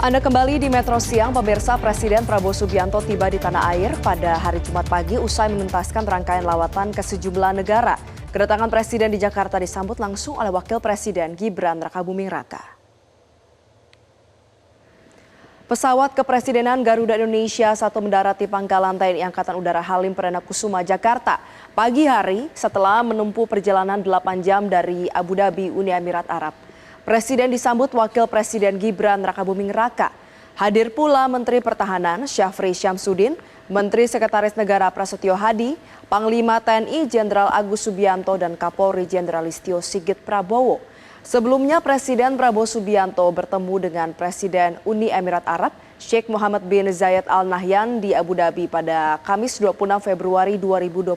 Anda kembali di Metro Siang, pemirsa. Presiden Prabowo Subianto tiba di tanah air pada hari Jumat pagi usai menuntaskan rangkaian lawatan ke sejumlah negara. Kedatangan Presiden di Jakarta disambut langsung oleh Wakil Presiden Gibran Rakabuming Raka. Pesawat kepresidenan Garuda Indonesia 1 mendarat di Pangkalan TNI Angkatan Udara Halim Perdana Kusuma, Jakarta pagi hari setelah menempuh perjalanan 8 jam dari Abu Dhabi, Uni Emirat Arab. Presiden disambut Wakil Presiden Gibran Rakabuming Raka. Hadir pula Menteri Pertahanan Syafri Syamsuddin, Menteri Sekretaris Negara Prasetyo Hadi, Panglima TNI Jenderal Agus Subianto dan Kapolri Jenderal Listio Sigit Prabowo. Sebelumnya Presiden Prabowo Subianto bertemu dengan Presiden Uni Emirat Arab Sheikh Mohammed bin Zayed Al Nahyan di Abu Dhabi pada Kamis 26 Februari 2026.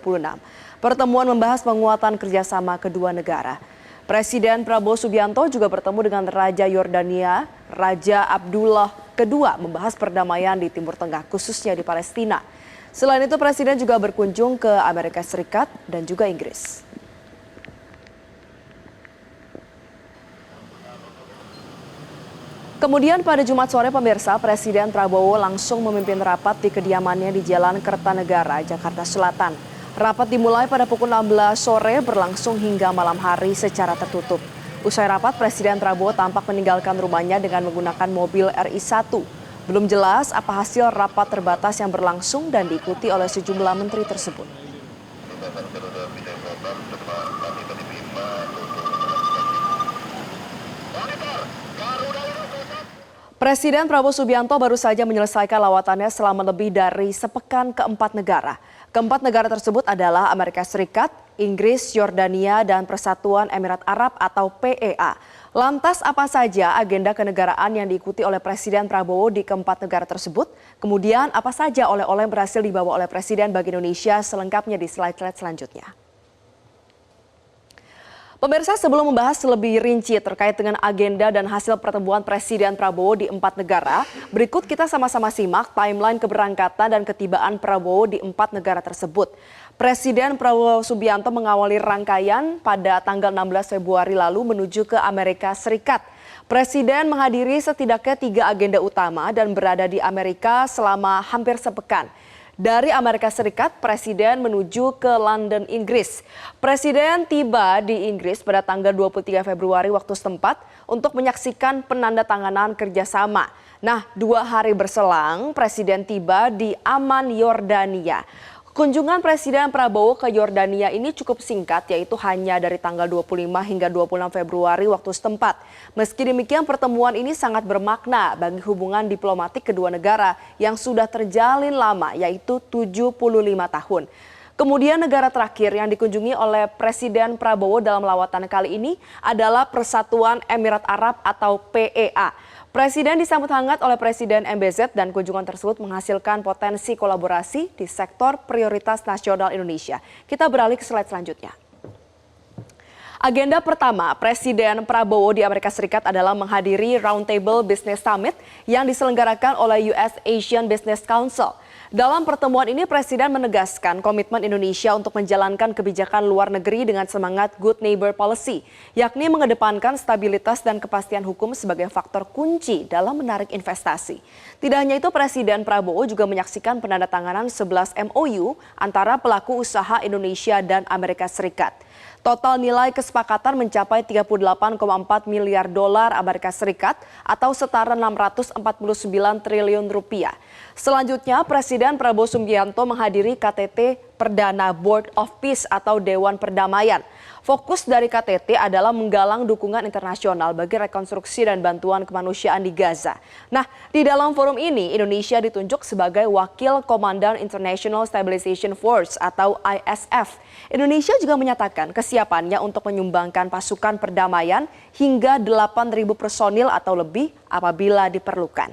Pertemuan membahas penguatan kerjasama kedua negara. Presiden Prabowo Subianto juga bertemu dengan Raja Yordania, Raja Abdullah II, membahas perdamaian di Timur Tengah, khususnya di Palestina. Selain itu, Presiden juga berkunjung ke Amerika Serikat dan juga Inggris. Kemudian pada Jumat sore, pemirsa, Presiden Prabowo langsung memimpin rapat di kediamannya di Jalan Kertanegara, Jakarta Selatan. Rapat dimulai pada pukul 16 sore berlangsung hingga malam hari secara tertutup. Usai rapat, Presiden Prabowo tampak meninggalkan rumahnya dengan menggunakan mobil RI1. Belum jelas apa hasil rapat terbatas yang berlangsung dan diikuti oleh sejumlah menteri tersebut. Presiden Prabowo Subianto baru saja menyelesaikan lawatannya selama lebih dari sepekan ke 4 negara. Keempat negara tersebut adalah Amerika Serikat, Inggris, Yordania, dan Persatuan Emirat Arab atau PEA. Lantas apa saja agenda kenegaraan yang diikuti oleh Presiden Prabowo di keempat negara tersebut? Kemudian apa saja oleh-oleh yang berhasil dibawa oleh Presiden bagi Indonesia? Selengkapnya di slide-slide selanjutnya. Pemirsa, sebelum membahas lebih rinci terkait dengan agenda dan hasil pertemuan Presiden Prabowo di 4 negara, berikut kita sama-sama simak timeline keberangkatan dan ketibaan Prabowo di 4 negara tersebut. Presiden Prabowo Subianto mengawali rangkaian pada tanggal 16 Februari lalu menuju ke Amerika Serikat. Presiden menghadiri setidaknya 3 agenda utama dan berada di Amerika selama hampir sepekan. Dari Amerika Serikat, Presiden menuju ke London, Inggris. Presiden tiba di Inggris pada tanggal 23 Februari waktu setempat untuk menyaksikan penandatanganan kerjasama. Nah, 2 hari berselang, Presiden tiba di Amman, Yordania. Kunjungan Presiden Prabowo ke Yordania ini cukup singkat, yaitu hanya dari tanggal 25 hingga 26 Februari waktu setempat. Meski demikian, pertemuan ini sangat bermakna bagi hubungan diplomatik kedua negara yang sudah terjalin lama, yaitu 75 tahun. Kemudian negara terakhir yang dikunjungi oleh Presiden Prabowo dalam lawatan kali ini adalah Persatuan Emirat Arab atau PEA. Presiden disambut hangat oleh Presiden MBZ dan kunjungan tersebut menghasilkan potensi kolaborasi di sektor prioritas nasional Indonesia. Kita beralih ke slide selanjutnya. Agenda pertama Presiden Prabowo di Amerika Serikat adalah menghadiri Roundtable Business Summit yang diselenggarakan oleh US Asian Business Council. Dalam pertemuan ini, Presiden menegaskan komitmen Indonesia untuk menjalankan kebijakan luar negeri dengan semangat Good Neighbor Policy, yakni mengedepankan stabilitas dan kepastian hukum sebagai faktor kunci dalam menarik investasi. Tidak hanya itu, Presiden Prabowo juga menyaksikan penandatanganan 11 MOU antara pelaku usaha Indonesia dan Amerika Serikat. Total nilai kesepakatan mencapai 38,4 miliar dolar Amerika Serikat atau setara 649 triliun rupiah. Selanjutnya, Presiden Prabowo Subianto menghadiri KTT Perdana Board of Peace atau Dewan Perdamaian. Fokus dari KTT adalah menggalang dukungan internasional bagi rekonstruksi dan bantuan kemanusiaan di Gaza. Nah, di dalam forum ini Indonesia ditunjuk sebagai Wakil Komandan International Stabilization Force atau ISF. Indonesia juga menyatakan kesiapannya untuk menyumbangkan pasukan perdamaian hingga 8.000 personil atau lebih apabila diperlukan.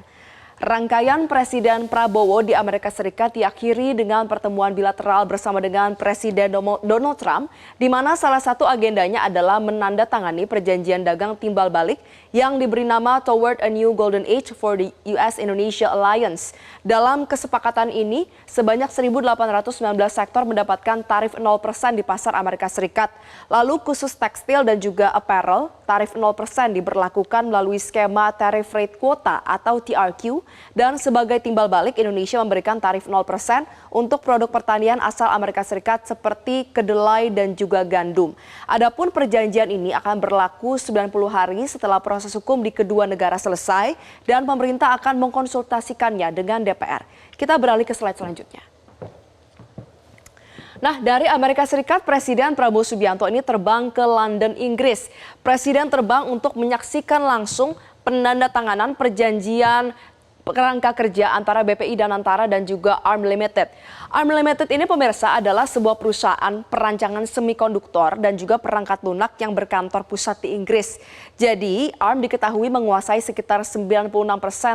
Rangkaian Presiden Prabowo di Amerika Serikat diakhiri dengan pertemuan bilateral bersama dengan Presiden Donald Trump, di mana salah satu agendanya adalah menandatangani perjanjian dagang timbal balik yang diberi nama Toward a New Golden Age for the US-Indonesia Alliance. Dalam kesepakatan ini, sebanyak 1.819 sektor mendapatkan tarif 0% di pasar Amerika Serikat. Lalu khusus tekstil dan juga apparel, tarif 0% diberlakukan melalui skema Tariff Rate Quota atau TRQ, dan sebagai timbal balik Indonesia memberikan tarif 0% untuk produk pertanian asal Amerika Serikat seperti kedelai dan juga gandum. Adapun perjanjian ini akan berlaku 90 hari setelah proses hukum di kedua negara selesai dan pemerintah akan mengkonsultasikannya dengan DPR. Kita beralih ke slide selanjutnya. Nah, dari Amerika Serikat, Presiden Prabowo Subianto ini terbang ke London, Inggris. Presiden terbang untuk menyaksikan langsung penandatanganan perjanjian kerangka kerja antara BPI Danantara dan juga ARM Limited. ARM Limited ini pemirsa adalah sebuah perusahaan perancangan semikonduktor dan juga perangkat lunak yang berkantor pusat di Inggris. Jadi ARM diketahui menguasai sekitar 96%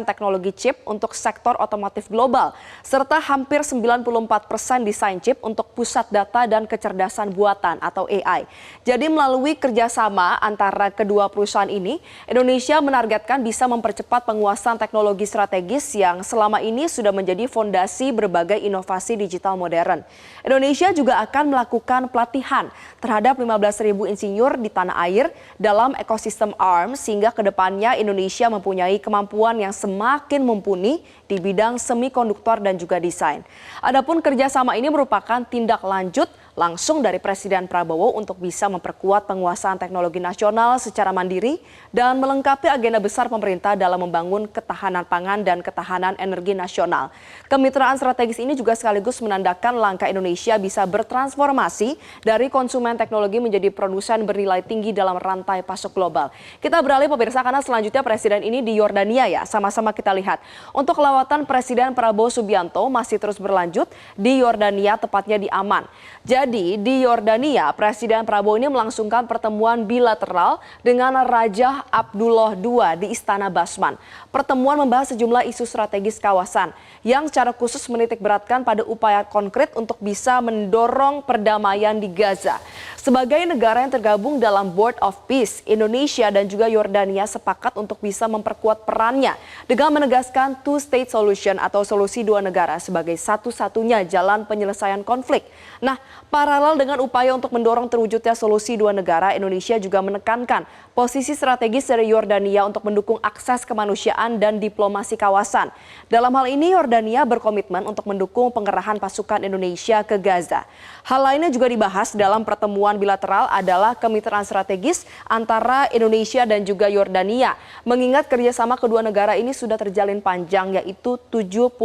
teknologi chip untuk sektor otomotif global, serta hampir 94% desain chip untuk pusat data dan kecerdasan buatan atau AI. Jadi melalui kerjasama antara kedua perusahaan ini, Indonesia menargetkan bisa mempercepat penguasaan teknologi strategis yang selama ini sudah menjadi fondasi berbagai inovasi digital modern. Indonesia juga akan melakukan pelatihan terhadap 15.000 insinyur di tanah air dalam ekosistem ARM sehingga kedepannya Indonesia mempunyai kemampuan yang semakin mumpuni di bidang semikonduktor dan juga desain. Adapun kerjasama ini merupakan tindak lanjut langsung dari Presiden Prabowo untuk bisa memperkuat penguasaan teknologi nasional secara mandiri dan melengkapi agenda besar pemerintah dalam membangun ketahanan pangan dan ketahanan energi nasional. Kemitraan strategis ini juga sekaligus menandakan langkah Indonesia bisa bertransformasi dari konsumen teknologi menjadi produsen bernilai tinggi dalam rantai pasok global. Kita beralih pemirsa karena selanjutnya Presiden ini di Yordania ya, sama-sama kita lihat. Untuk lawatan Presiden Prabowo Subianto masih terus berlanjut di Yordania, tepatnya di Amman. Jadi di Yordania, Presiden Prabowo ini melangsungkan pertemuan bilateral dengan Raja Abdullah II di Istana Basman. Pertemuan membahas sejumlah isu strategis kawasan yang secara khusus menitik beratkan pada upaya konkret untuk bisa mendorong perdamaian di Gaza. Sebagai negara yang tergabung dalam Board of Peace, Indonesia dan juga Yordania sepakat untuk bisa memperkuat perannya dengan menegaskan two-state solution atau solusi dua negara sebagai satu-satunya jalan penyelesaian konflik. Nah, paralel dengan upaya untuk mendorong terwujudnya solusi dua negara, Indonesia juga menekankan posisi strategis dari Yordania untuk mendukung akses kemanusiaan dan diplomasi kawasan. Dalam hal ini, Yordania berkomitmen untuk mendukung pengerahan pasukan Indonesia ke Gaza. Hal lainnya juga dibahas dalam pertemuan bilateral adalah kemitraan strategis antara Indonesia dan juga Yordania. Mengingat kerjasama kedua negara ini sudah terjalin panjang, yaitu 75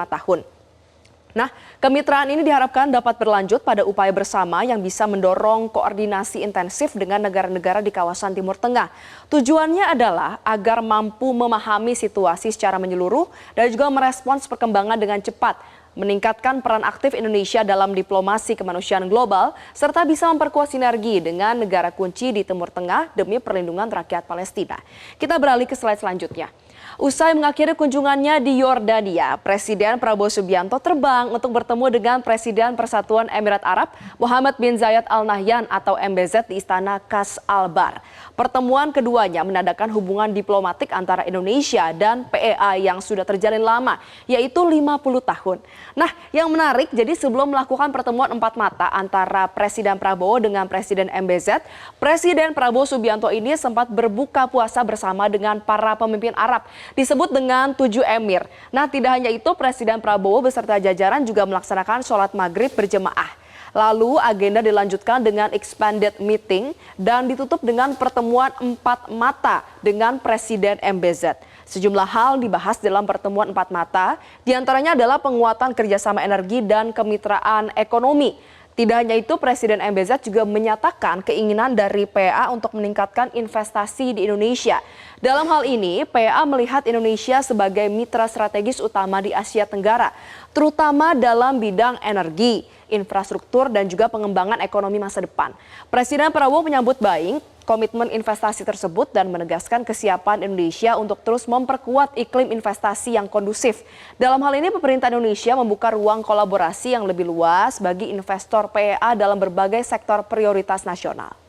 tahun. Nah, kemitraan ini diharapkan dapat berlanjut pada upaya bersama yang bisa mendorong koordinasi intensif dengan negara-negara di kawasan Timur Tengah. Tujuannya adalah agar mampu memahami situasi secara menyeluruh dan juga merespons perkembangan dengan cepat, meningkatkan peran aktif Indonesia dalam diplomasi kemanusiaan global, serta bisa memperkuat sinergi dengan negara kunci di Timur Tengah demi perlindungan rakyat Palestina. Kita beralih ke slide selanjutnya. Usai mengakhiri kunjungannya di Yordania, Presiden Prabowo Subianto terbang untuk bertemu dengan Presiden Persatuan Emirat Arab Mohammed bin Zayed Al Nahyan atau MBZ di Istana Qas Al Bar. Pertemuan keduanya menandakan hubungan diplomatik antara Indonesia dan PEA yang sudah terjalin lama, yaitu 50 tahun. Nah, yang menarik, jadi sebelum melakukan pertemuan empat mata antara Presiden Prabowo dengan Presiden MBZ, Presiden Prabowo Subianto ini sempat berbuka puasa bersama dengan para pemimpin Arab, disebut dengan 7 emir. Nah, tidak hanya itu, Presiden Prabowo beserta jajaran juga melaksanakan sholat maghrib berjemaah. Lalu agenda dilanjutkan dengan expanded meeting dan ditutup dengan pertemuan empat mata dengan Presiden MBZ. Sejumlah hal dibahas dalam pertemuan empat mata, diantaranya adalah penguatan kerjasama energi dan kemitraan ekonomi. Tidak hanya itu, Presiden MBZ juga menyatakan keinginan dari PEA untuk meningkatkan investasi di Indonesia. Dalam hal ini, PEA melihat Indonesia sebagai mitra strategis utama di Asia Tenggara, terutama dalam bidang energi, infrastruktur, dan juga pengembangan ekonomi masa depan. Presiden Prabowo menyambut baik komitmen investasi tersebut dan menegaskan kesiapan Indonesia untuk terus memperkuat iklim investasi yang kondusif. Dalam hal ini, pemerintah Indonesia membuka ruang kolaborasi yang lebih luas bagi investor PEA dalam berbagai sektor prioritas nasional.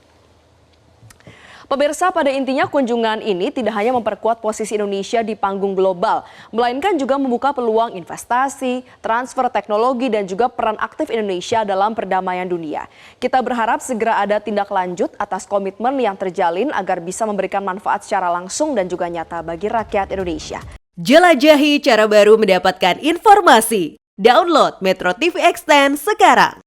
Pemirsa, pada intinya kunjungan ini tidak hanya memperkuat posisi Indonesia di panggung global, melainkan juga membuka peluang investasi, transfer teknologi, dan juga peran aktif Indonesia dalam perdamaian dunia. Kita berharap segera ada tindak lanjut atas komitmen yang terjalin agar bisa memberikan manfaat secara langsung dan juga nyata bagi rakyat Indonesia. Jelajahi cara baru mendapatkan informasi. Download Metro TV Extend sekarang.